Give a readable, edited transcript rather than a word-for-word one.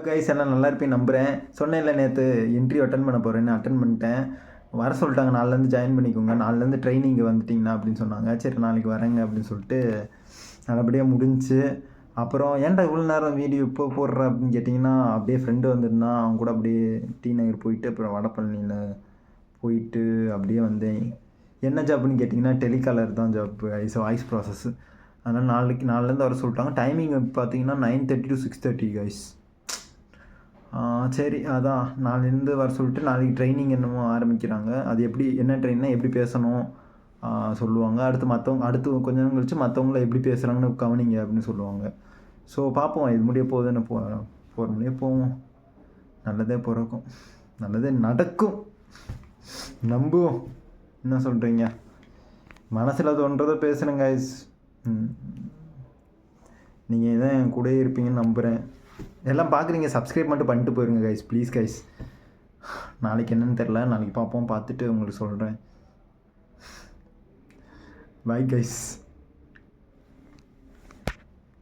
Guys எல்லாம் நல்லா இருப்பேன் நம்புகிறேன். சொன்னேன்ல நேற்று இன்டர்வியூ அட்டன் பண்ண போகிறேன்னு அட்டன் பண்ணிட்டேன். வர சொல்லிட்டாங்க, நாளிலேருந்து ஜாயின் பண்ணிக்கோங்க, நாளிலேருந்து ட்ரைனிங்கு வந்துட்டிங்கன்னா அப்படின்னு சொன்னாங்க. சரி நாளைக்கு வரேங்க அப்படின்னு சொல்லிட்டு நல்லபடியாக முடிஞ்சிச்சு. அப்புறம் ஏன்டா இவ்வளோ நேரம் வீடியோ இப்போ போடுற அப்படின்னு கேட்டிங்கன்னா, அப்படியே ஃப்ரெண்டு வந்திருந்தான், அவங்க கூட அப்படியே டி நகர் போயிட்டு அப்புறம் வடபழனியில் போயிட்டு அப்படியே வந்தேன். என்ன ஜாப்னு கேட்டிங்கன்னா டெலிகாலர் தான் ஜாப், வாய்ஸ் ப்ராசஸ். அதனால் நாளிலேருந்து வர சொல்லிட்டாங்க. டைமிங் பார்த்தீங்கன்னா 9:30 to 6:30 கைஸ். சரி அதான் நாளைலேருந்து வர சொல்லிட்டு நாளைக்கு ட்ரைனிங் என்னமோ ஆரம்பிக்கிறாங்க. அது எப்படி என்ன ட்ரெயின்னா எப்படி பேசணும் சொல்லுவாங்க. அடுத்து கொஞ்ச நேரம் கழிச்சு மற்றவங்கள எப்படி பேசுகிறாங்கன்னு கவனிங்க அப்படின்னு சொல்லுவாங்க. ஸோ பார்ப்போம், இது முடிய போகுதுன்னு போகிற முடிய போவோம். நல்லதே பிறக்கும், நல்லதே நடக்கும், நம்புவோம். என்ன சொல்கிறீங்க? மனசில் தோன்றதை பேசுகிறேன் கைஸ். நீங்கள் தான் என் கூடயே இருப்பீங்கன்னு நம்புகிறேன். எல்லாம் பார்க்குறீங்க, சப்ஸ்கிரைப் மட்டும் பண்ணிட்டு போயிருங்க கைஸ், ப்ளீஸ் கைஸ். நாளைக்கு என்னன்னு தெரில, நாளைக்கு பார்ப்போம், பார்த்துட்டு உங்களுக்கு சொல்கிறேன். Bye guys.